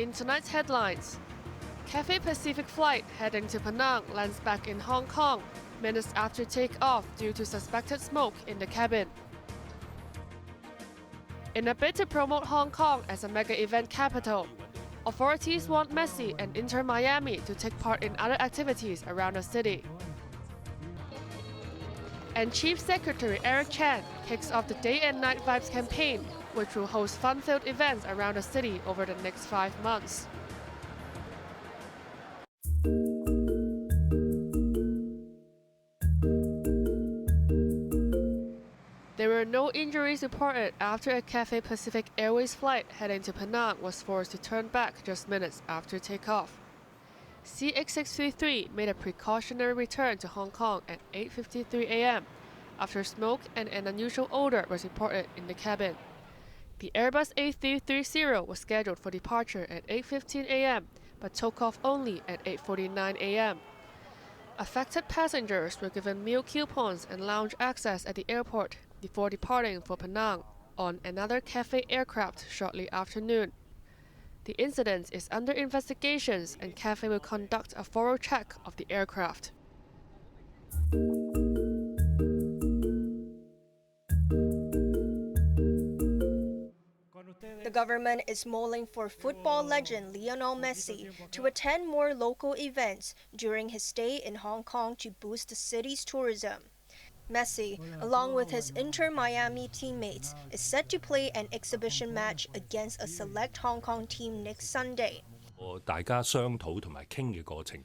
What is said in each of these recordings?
In tonight's headlines, Cathay Pacific flight heading to Penang lands back in Hong Kong minutes after takeoff due to suspected smoke in the cabin. In a bid to promote Hong Kong as a mega event capital, authorities want Messi and Inter Miami to take part in other activities around the city. And Chief Secretary Eric Chan kicks off the DayNight Lives campaign, which will host fun-filled events around the city over the next 5 months. There were no injuries reported after a Cathay Pacific Airways flight heading to Penang was forced to turn back just minutes after takeoff. CX633 made a precautionary return to Hong Kong at 8:53 a.m. after smoke and an unusual odor was reported in the cabin. The Airbus A330 was scheduled for departure at 8:15 a.m. but took off only at 8:49 a.m. Affected passengers were given meal coupons and lounge access at the airport before departing for Penang on another Cathay aircraft shortly after noon. The incident is under investigations and Cathay will conduct a thorough check of the aircraft. The government is mulling for football legend Lionel Messi to attend more local events during his stay in Hong Kong to boost the city's tourism. Messi, along with his Inter Miami teammates, is set to play an exhibition match against a select Hong Kong team next Sunday. 大家商討同埋傾嘅過程。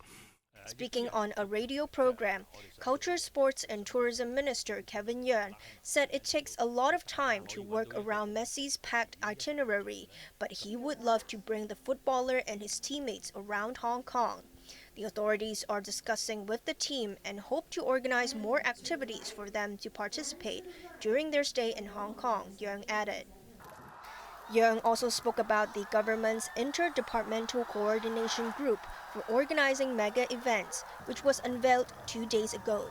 Speaking on a radio program, Culture, Sports and Tourism Minister Kevin Yeung said it takes a lot of time to work around Messi's packed itinerary, but he would love to bring the footballer and his teammates around Hong Kong. The authorities are discussing with the team and hope to organize more activities for them to participate during their stay in Hong Kong, Yeung added. Yeung also spoke about the government's Interdepartmental Coordination Group for organizing mega events, which was unveiled 2 days ago.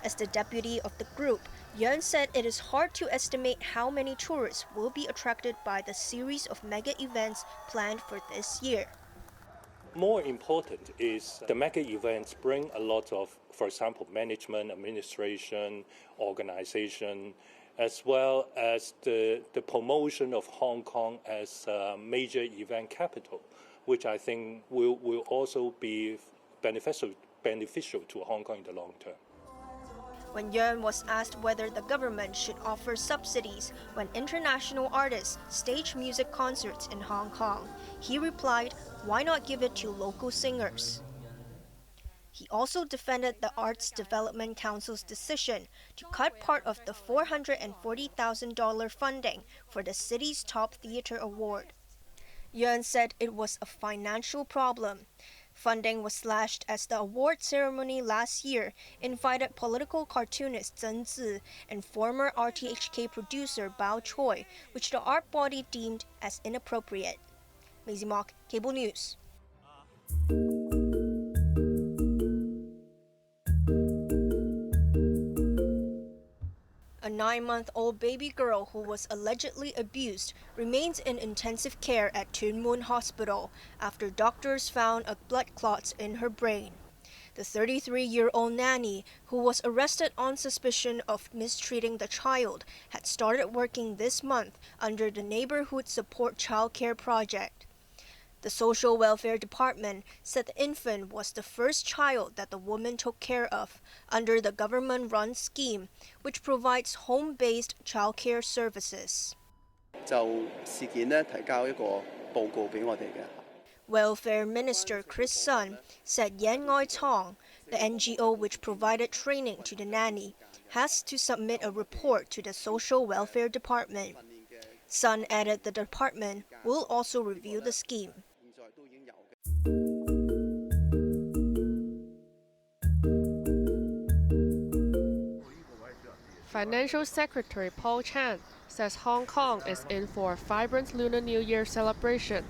As the deputy of the group, Yeung said it is hard to estimate how many tourists will be attracted by the series of mega events planned for this year. More important is the mega events bring a lot of, for example, management, administration, organization, as well as the promotion of Hong Kong as a major event capital, which I think will also be beneficial to Hong Kong in the long term. When Yeung was asked whether the government should offer subsidies when international artists stage music concerts in Hong Kong, he replied, "Why not give it to local singers?" He also defended the Arts Development Council's decision to cut part of the $440,000 funding for the city's top theater award. Yeung said it was a financial problem. Funding was slashed as the award ceremony last year invited political cartoonist Zhen Zi and former RTHK producer Bao Choi, which the art body deemed as inappropriate. Maisie Mock, Cable News. A 9-month-old baby girl who was allegedly abused remains in intensive care at Tuen Mun Hospital after doctors found a blood clot in her brain. The 33-year-old nanny, who was arrested on suspicion of mistreating the child, had started working this month under the Neighborhood Support Child Care Project. The Social Welfare Department said the infant was the first child that the woman took care of under the government-run scheme, which provides home-based child care services. Welfare Minister Chris Sun said Yan Ngoi Tong, the NGO which provided training to the nanny, has to submit a report to the Social Welfare Department. Sun added the department will also review the scheme. Financial Secretary Paul Chan says Hong Kong is in for a vibrant Lunar New Year celebration.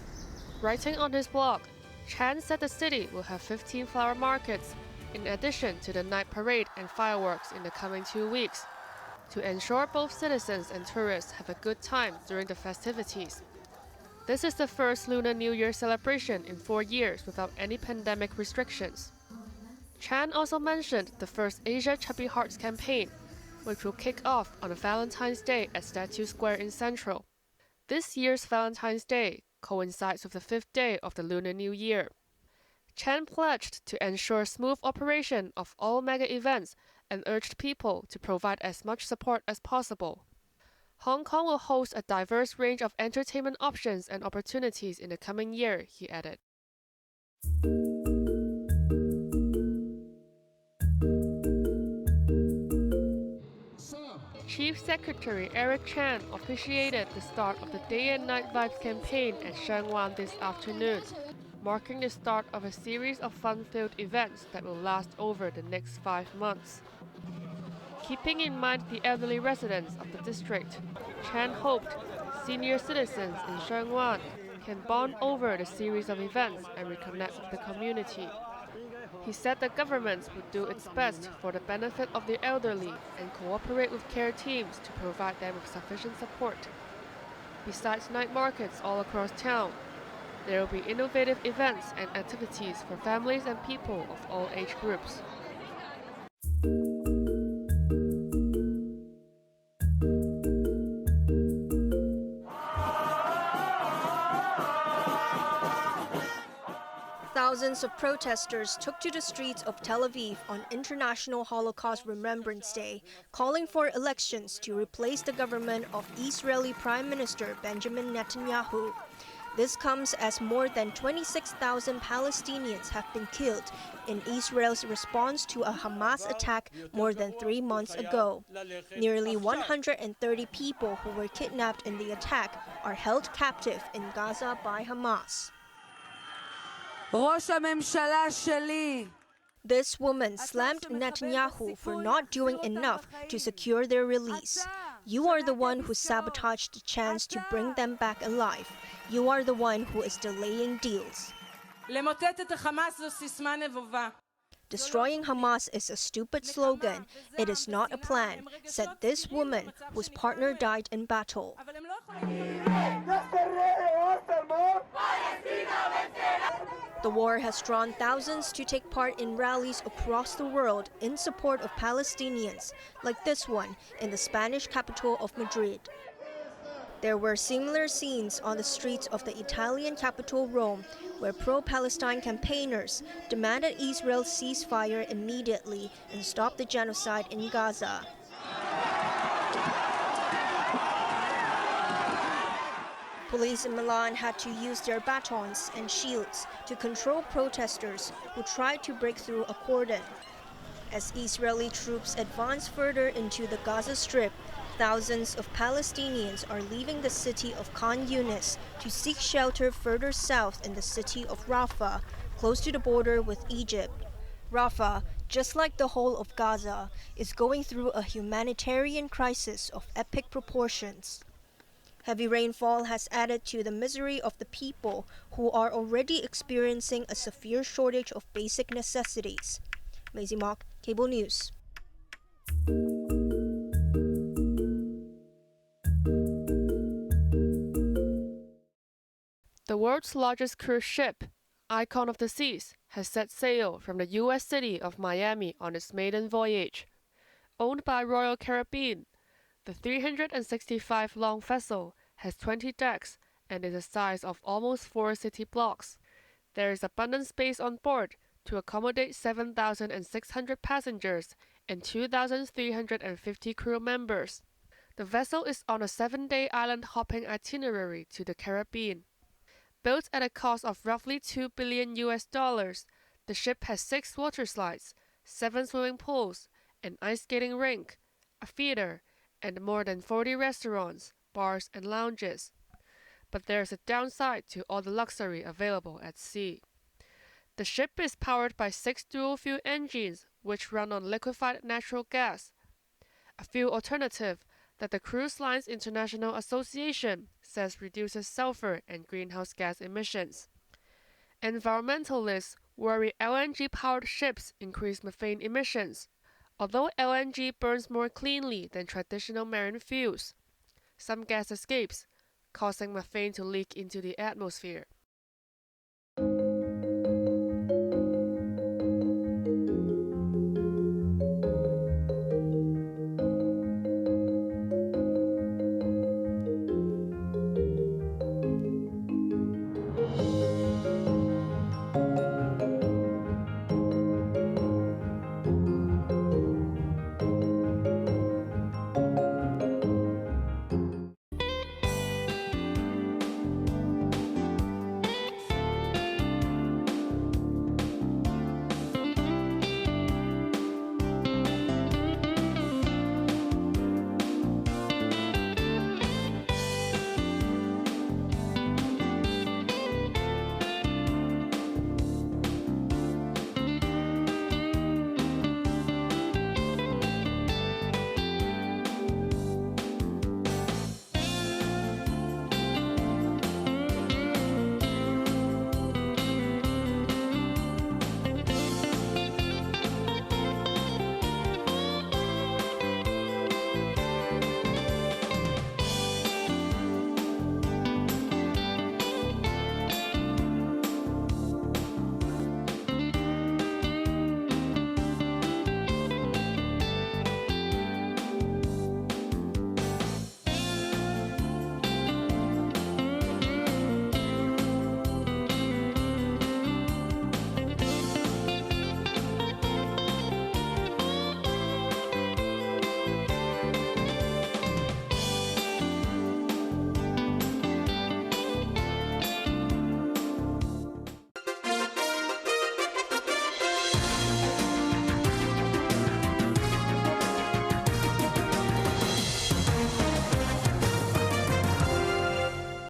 Writing on his blog, Chan said the city will have 15 flower markets, in addition to the night parade and fireworks in the coming 2 weeks, to ensure both citizens and tourists have a good time during the festivities. This is the first Lunar New Year celebration in 4 years without any pandemic restrictions. Chan also mentioned the first Asia Chubby Hearts campaign, which will kick off on a Valentine's Day at Statue Square in Central. This year's Valentine's Day coincides with the 5th day of the Lunar New Year. Chan pledged to ensure smooth operation of all mega events and urged people to provide as much support as possible. Hong Kong will host a diverse range of entertainment options and opportunities in the coming year, he added. Chief Secretary Eric Chan officiated the start of the DayNight Lives campaign at Sheung this afternoon, marking the start of a series of fun-filled events that will last over the next 5 months. Keeping in mind the elderly residents of the district, Chan hoped senior citizens in Sheung can bond over the series of events and reconnect with the community. He said the government would do its best for the benefit of the elderly and cooperate with care teams to provide them with sufficient support. Besides night markets all across town, there will be innovative events and activities for families and people of all age groups. Thousands of protesters took to the streets of Tel Aviv on International Holocaust Remembrance Day, calling for elections to replace the government of Israeli Prime Minister Benjamin Netanyahu. This comes as more than 26,000 Palestinians have been killed in Israel's response to a Hamas attack more than 3 months ago. Nearly 130 people who were kidnapped in the attack are held captive in Gaza by Hamas. This woman slammed Netanyahu for not doing enough to secure their release. You are the one who sabotaged the chance to bring them back alive. You are the one who is delaying deals. Destroying Hamas is a stupid slogan. It is not a plan, said this woman whose partner died in battle. The war has drawn thousands to take part in rallies across the world in support of Palestinians, like this one in the Spanish capital of Madrid. There were similar scenes on the streets of the Italian capital Rome, where pro-Palestine campaigners demanded Israel cease fire immediately and stop the genocide in Gaza. Police in Milan had to use their batons and shields to control protesters who tried to break through a cordon. As Israeli troops advance further into the Gaza Strip, thousands of Palestinians are leaving the city of Khan Yunis to seek shelter further south in the city of Rafah, close to the border with Egypt. Rafah, just like the whole of Gaza, is going through a humanitarian crisis of epic proportions. Heavy rainfall has added to the misery of the people who are already experiencing a severe shortage of basic necessities. Maisie Mock, Cable News. The world's largest cruise ship, Icon of the Seas, has set sail from the U.S. city of Miami on its maiden voyage. Owned by Royal Caribbean, the 365-long vessel has 20 decks and is the size of almost 4 city blocks. There is abundant space on board to accommodate 7,600 passengers and 2,350 crew members. The vessel is on a 7-day island hopping itinerary to the Caribbean. Built at a cost of roughly $2 billion, the ship has 6 water slides, 7 swimming pools, an ice skating rink, a theater, and more than 40 restaurants, bars, and lounges. But there is a downside to all the luxury available at sea. The ship is powered by 6 dual-fuel engines which run on liquefied natural gas, a fuel alternative that the Cruise Lines International Association says reduces sulfur and greenhouse gas emissions. Environmentalists worry LNG-powered ships increase methane emissions, although LNG burns more cleanly than traditional marine fuels. Some gas escapes, causing methane to leak into the atmosphere.